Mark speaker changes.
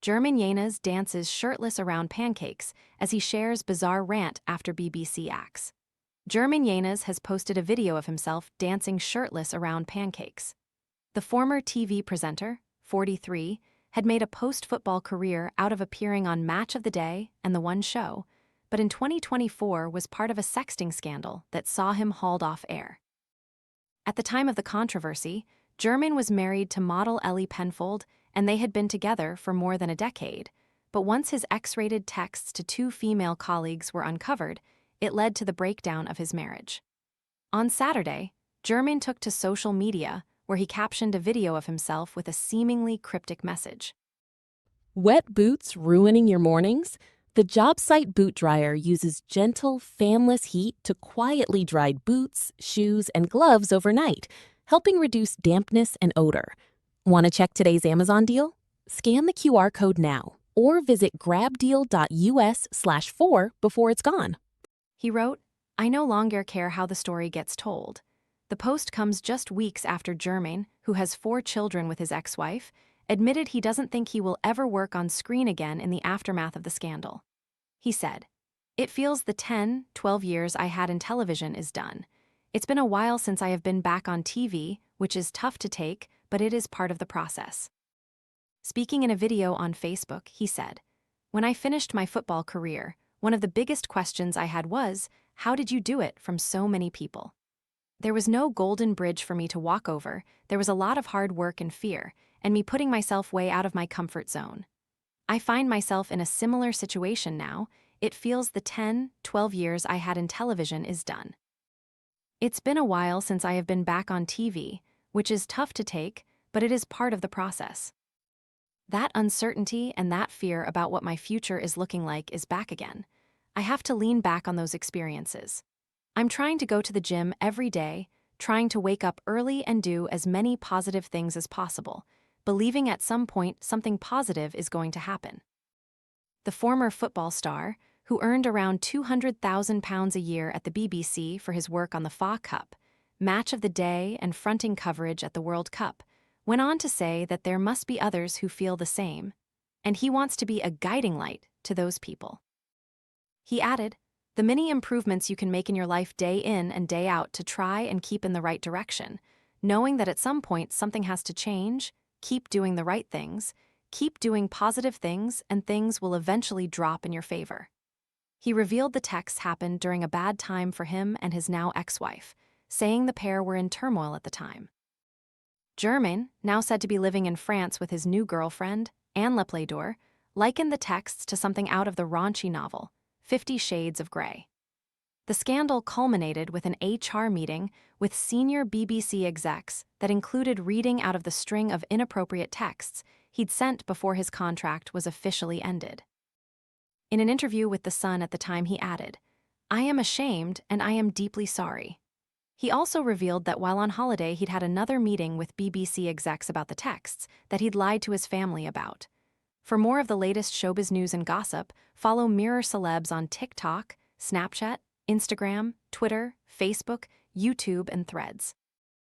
Speaker 1: Jermaine Jenas dances shirtless around pancakes as he shares bizarre rant after BBC acts. Jermaine Jenas has posted a video of himself dancing shirtless around pancakes. The former TV presenter, 43, had made a post-football career out of appearing on Match of the Day and The One Show, but in 2024 was part of a sexting scandal that saw him hauled off air. At the time of the controversy, Jermaine was married to model Ellie Penfold, and they had been together for more than a decade. But once his X-rated texts to two female colleagues were uncovered, it led to the breakdown of his marriage. On Saturday, Jermaine took to social media, where he captioned a video of himself with a seemingly cryptic message.
Speaker 2: Wet boots ruining your mornings? The job site boot dryer uses gentle, fanless heat to quietly dry boots, shoes, and gloves overnight, helping reduce dampness and odor. Want to check today's Amazon deal? Scan the QR code now or visit grabdeal.us/4 before it's gone.
Speaker 1: He wrote, "I no longer care how the story gets told." The post comes just weeks after Jermaine, who has 4 children with his ex-wife, admitted he doesn't think he will ever work on screen again in the aftermath of the scandal. He said, "It feels the 10, 12 years I had in television is done. It's been a while since I have been back on TV, which is tough to take, but it is part of the process." Speaking in a video on Facebook, he said, "When I finished my football career, one of the biggest questions I had was, how did you do it from so many people? There was no golden bridge for me to walk over, there was a lot of hard work and fear, and me putting myself way out of my comfort zone. I find myself in a similar situation now. It feels the 10, 12 years I had in television is done. It's been a while since I have been back on TV, which is tough to take, but it is part of the process. That uncertainty and that fear about what my future is looking like is back again. I have to lean back on those experiences. I'm trying to go to the gym every day, trying to wake up early and do as many positive things as possible, believing at some point something positive is going to happen." The former football star, who earned around £200,000 a year at the BBC for his work on the FA Cup, Match of the Day, and fronting coverage at the World Cup, went on to say that there must be others who feel the same, and he wants to be a guiding light to those people. He added, "The many improvements you can make in your life day in and day out to try and keep in the right direction, knowing that at some point something has to change, keep doing the right things, keep doing positive things, and things will eventually drop in your favor." He revealed the texts happened during a bad time for him and his now ex-wife, saying the pair were in turmoil at the time. Jermaine, now said to be living in France with his new girlfriend, Anne Lepledor, likened the texts to something out of the raunchy novel, 50 Shades of Grey. The scandal culminated with an HR meeting with senior BBC execs that included reading out of the string of inappropriate texts he'd sent before his contract was officially ended. In an interview with The Sun at the time, he added, "I am ashamed and I am deeply sorry." He also revealed that while on holiday he'd had another meeting with BBC execs about the texts that he'd lied to his family about. For more of the latest showbiz news and gossip, follow Mirror Celebs on TikTok, Snapchat, Instagram, Twitter, Facebook, YouTube, and Threads.